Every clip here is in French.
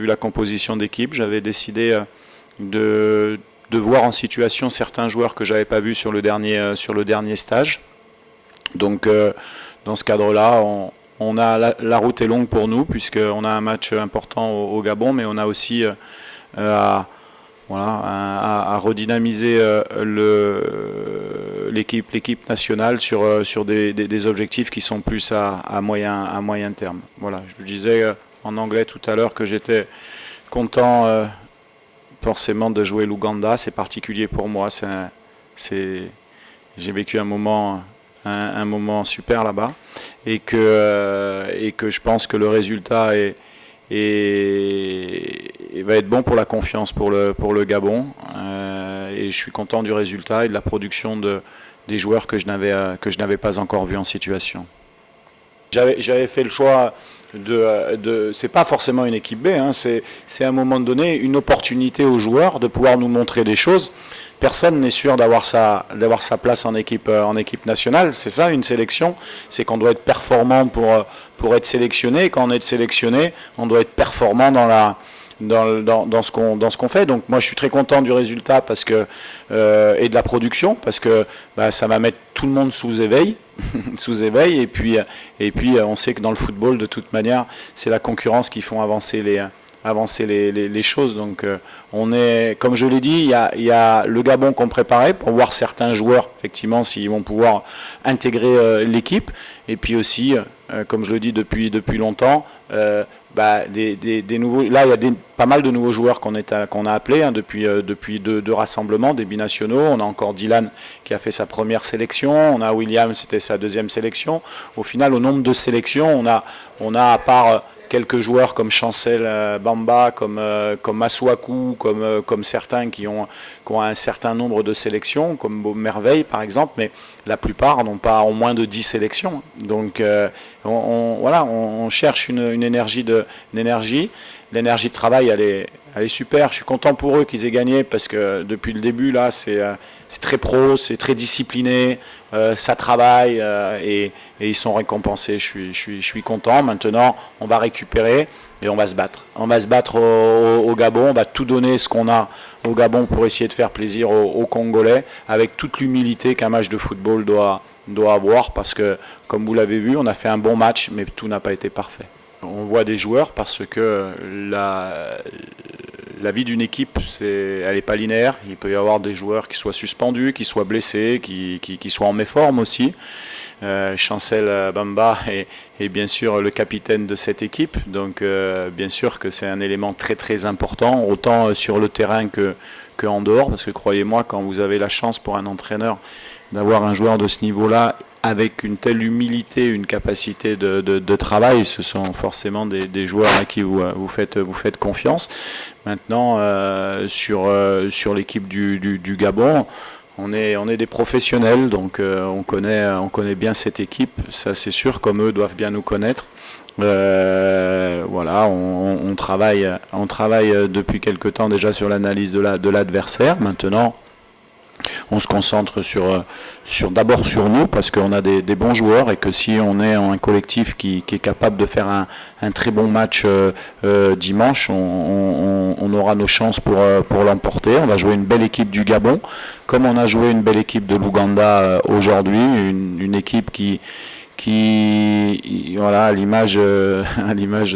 la composition d'équipe. J'avais décidé de voir en situation certains joueurs que je n'avais pas vus sur le dernier stage. Donc dans ce cadre-là, on a la route est longue pour nous puisqu'on a un match important au Gabon, mais on a aussi à redynamiser l'équipe nationale sur des objectifs qui sont plus à moyen terme. Voilà, je vous disais en anglais tout à l'heure que j'étais content forcément de jouer l'Ouganda. C'est particulier pour moi. J'ai vécu un moment super là-bas et que je pense que le résultat va être bon pour la confiance pour le Gabon, et je suis content du résultat et de la production des joueurs que je n'avais pas encore vus en situation. J'avais fait le choix c'est pas forcément une équipe B, hein, c'est à un moment donné une opportunité aux joueurs de pouvoir nous montrer des choses. Personne n'est sûr d'avoir sa place en équipe nationale. C'est ça une sélection, c'est qu'on doit être performant pour être sélectionné. Et quand on est sélectionné, on doit être performant dans ce qu'on fait. Donc moi je suis très content du résultat et de la production parce que ça va mettre tout le monde sous éveil. Et puis on sait que dans le football de toute manière c'est la concurrence qui font avancer les choses. Donc on est, comme je l'ai dit, il y a le Gabon qu'on préparait pour voir certains joueurs effectivement s'ils vont pouvoir intégrer l'équipe, et puis aussi comme je le dis depuis longtemps, des nouveaux. Là il y a pas mal de nouveaux joueurs qu'on a appelés hein, depuis deux rassemblements, des binationaux. On a encore Dylan qui a fait sa première sélection, on a William, c'était sa deuxième sélection. Au final, au nombre de sélections, on a à part quelques joueurs comme Chancel Bamba, comme Masuaku, comme certains qui ont un certain nombre de sélections, comme Merveille par exemple, mais la plupart ont moins de 10 sélections. Donc on cherche une énergie. L'énergie de travail, elle est super. Je suis content pour eux qu'ils aient gagné parce que depuis le début, là, c'est très pro, c'est très discipliné, ça travaille et ils sont récompensés. Je suis content. Maintenant, on va récupérer et on va se battre. On va se battre au Gabon. On va tout donner ce qu'on a au Gabon pour essayer de faire plaisir aux Congolais avec toute l'humilité qu'un match de football doit avoir parce que, comme vous l'avez vu, on a fait un bon match, mais tout n'a pas été parfait. On voit des joueurs parce que la vie d'une équipe, elle n'est pas linéaire. Il peut y avoir des joueurs qui soient suspendus, qui soient blessés, qui soient en méforme aussi. Chancel Bamba est bien sûr le capitaine de cette équipe. Donc bien sûr que c'est un élément très très important, autant sur le terrain qu'en dehors. Parce que croyez-moi, quand vous avez la chance pour un entraîneur d'avoir un joueur de ce niveau-là, avec une telle humilité, une capacité de travail, ce sont forcément des joueurs à qui vous faites confiance. Maintenant, sur l'équipe du Gabon, on est des professionnels, donc on connaît bien cette équipe, ça c'est sûr, comme eux doivent bien nous connaître. Voilà, on travaille depuis quelque temps déjà sur l'analyse de l'adversaire. Maintenant, on se concentre d'abord sur nous parce qu'on a des bons joueurs et que si on est un collectif qui est capable de faire un très bon match dimanche, on aura nos chances pour l'emporter. On va jouer une belle équipe du Gabon, comme on a joué une belle équipe de l'Ouganda aujourd'hui, une équipe qui voilà, à l'image de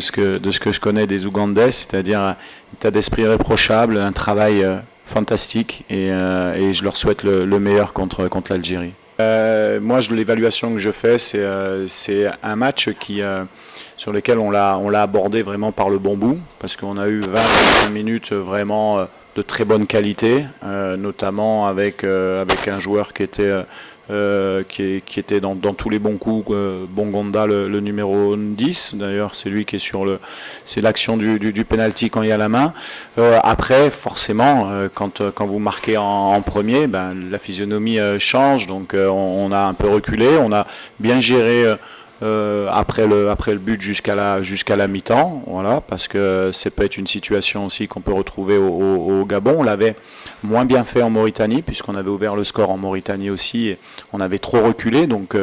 ce que je connais des Ougandais, c'est-à-dire un état d'esprit irréprochable, un travail fantastique et je leur souhaite le meilleur contre l'Algérie. Moi, l'évaluation que je fais, c'est un match sur lequel on l'a abordé vraiment par le bon bout, parce qu'on a eu 20-25 minutes vraiment de très bonne qualité, notamment avec un joueur qui était dans tous les bons coups, Bongonda, le numéro 10. D'ailleurs, c'est lui qui est c'est l'action du penalty quand il y a la main. Après, forcément, quand vous marquez en premier, la physionomie change. Donc, on a un peu reculé. On a bien géré après le but jusqu'à la mi-temps, voilà, parce que ça peut être une situation aussi qu'on peut retrouver au Gabon. On l'avait moins bien fait en Mauritanie, puisqu'on avait ouvert le score en Mauritanie aussi, et on avait trop reculé. Donc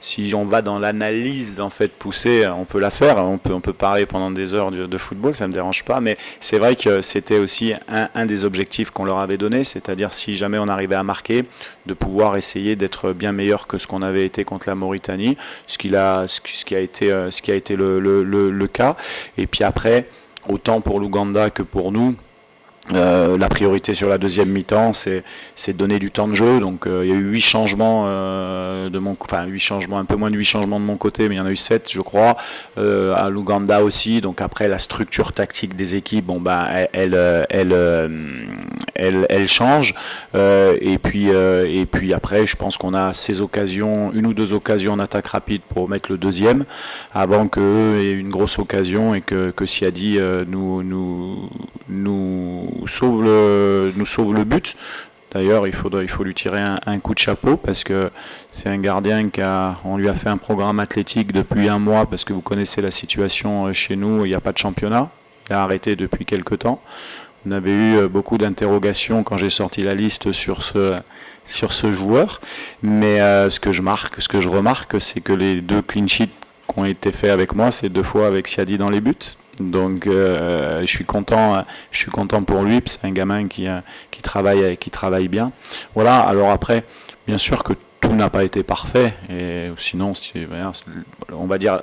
si on va dans l'analyse en fait poussée, on peut la faire, on peut parler pendant des heures de football, ça ne me dérange pas, mais c'est vrai que c'était aussi un des objectifs qu'on leur avait donné, c'est-à-dire si jamais on arrivait à marquer, de pouvoir essayer d'être bien meilleur que ce qu'on avait été contre la Mauritanie, ce qui a été le cas. Et puis après, autant pour l'Ouganda que pour nous, la priorité sur la deuxième mi-temps, c'est de donner du temps de jeu. Donc il y a eu 8 changements un peu moins de 8 changements de mon côté, mais il y en a eu 7 je crois, à l'Ouganda aussi. Donc après la structure tactique des équipes, elle change. Et puis après, je pense qu'on a ces occasions, une ou deux occasions en attaque rapide pour mettre le deuxième, avant qu'eux aient une grosse occasion et que Siadi nous sauve le but. D'ailleurs, il faut lui tirer un coup de chapeau parce que c'est un gardien on lui a fait un programme athlétique depuis un mois parce que vous connaissez la situation chez nous, il n'y a pas de championnat. Il a arrêté depuis quelques temps. On avait eu beaucoup d'interrogations quand j'ai sorti la liste sur ce joueur. Mais ce que je remarque, c'est que les 2 clean sheets qui ont été faits avec moi, c'est 2 fois avec Siadi dans les buts. Donc je suis content pour lui, c'est un gamin qui travaille bien. Voilà, alors après, bien sûr que tout n'a pas été parfait, et sinon, on va dire,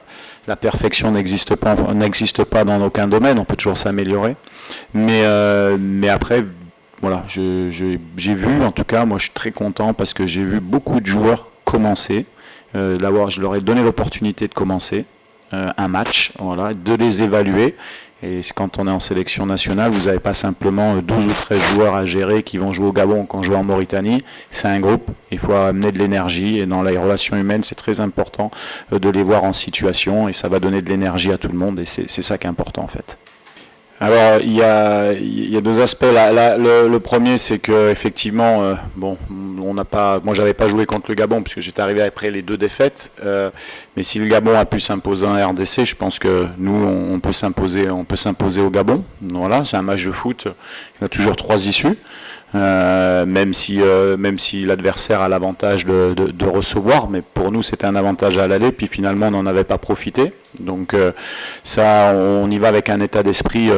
la perfection n'existe pas dans aucun domaine, on peut toujours s'améliorer. Mais après, voilà, j'ai vu, en tout cas, moi je suis très content parce que j'ai vu beaucoup de joueurs commencer. Je leur ai donné l'opportunité de commencer un match, voilà, de les évaluer. Et quand on est en sélection nationale, vous n'avez pas simplement 12 ou 13 joueurs à gérer qui vont jouer au Gabon ou qui vont jouer en Mauritanie. C'est un groupe, il faut amener de l'énergie. Et dans les relations humaines, c'est très important de les voir en situation. Et ça va donner de l'énergie à tout le monde. Et c'est ça qui est important en fait. Alors il y a 2 aspects. Le premier, c'est que effectivement, moi j'avais pas joué contre le Gabon puisque j'étais arrivé après les 2 défaites. Mais si le Gabon a pu s'imposer en RDC, je pense que nous on peut s'imposer au Gabon. Voilà, c'est un match de foot. Il y a toujours 3 issues. Même si l'adversaire a l'avantage de recevoir, mais pour nous c'était un avantage à l'aller, puis finalement on n'en avait pas profité. Donc ça, on y va avec un état d'esprit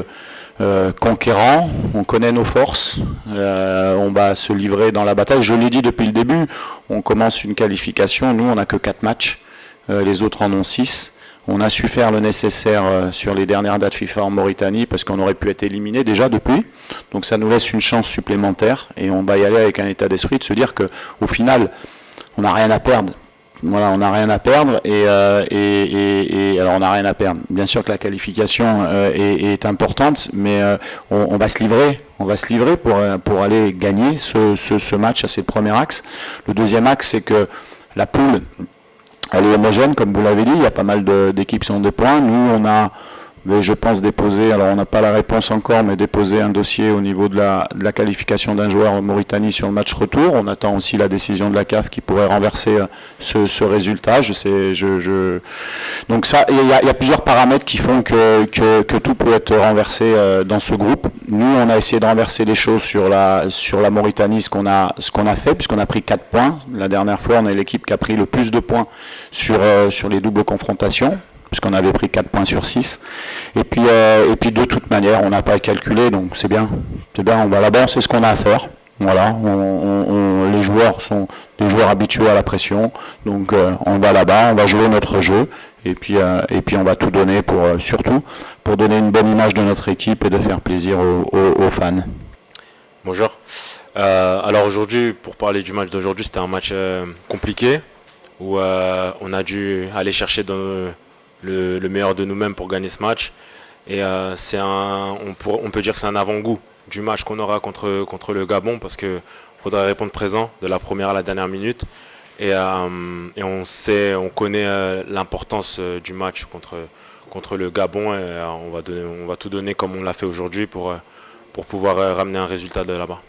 conquérant, on connaît nos forces, on va se livrer dans la bataille. Je l'ai dit depuis le début, on commence une qualification, nous on n'a que 4 matchs, les autres en ont 6. On a su faire le nécessaire sur les dernières dates FIFA en Mauritanie parce qu'on aurait pu être éliminé déjà depuis. Donc ça nous laisse une chance supplémentaire et on va y aller avec un état d'esprit de se dire qu'au final, on n'a rien à perdre. Voilà, on n'a rien à perdre et alors on n'a rien à perdre. Bien sûr que la qualification est importante, mais on va se livrer. On va se livrer pour aller gagner ce match à ce premier axe. Le deuxième axe, c'est que la poule, elle est homogène, comme vous l'avez dit, il y a pas mal d'équipes qui ont des points. Nous, on a, je pense, déposé, alors on n'a pas la réponse encore, mais déposé un dossier au niveau de la qualification d'un joueur en Mauritanie sur le match retour. On attend aussi la décision de la CAF qui pourrait renverser ce résultat. Donc ça, il y a plusieurs paramètres qui font que tout peut être renversé dans ce groupe. Nous, on a essayé de renverser les choses sur la Mauritanie, ce qu'on a fait, puisqu'on a pris 4 points. La dernière fois, on est l'équipe qui a pris le plus de points sur les doubles confrontations, puisqu'on avait pris 4 points sur 6. Et puis de toute manière, on n'a pas calculé, donc c'est bien. On va là-bas, c'est ce qu'on a à faire. Voilà, les joueurs sont des joueurs habitués à la pression, donc on va là-bas, on va jouer notre jeu, et puis on va tout donner surtout pour donner une bonne image de notre équipe et de faire plaisir aux fans. Bonjour. Alors aujourd'hui, pour parler du match d'aujourd'hui, c'était un match compliqué, où on a dû aller chercher le meilleur de nous-mêmes pour gagner ce match. Et on peut dire que c'est un avant-goût du match qu'on aura contre le Gabon, parce qu'il faudra répondre présent de la première à la dernière minute. Et on connaît l'importance du match contre le Gabon, et on va tout donner comme on l'a fait aujourd'hui pour pouvoir ramener un résultat de là-bas.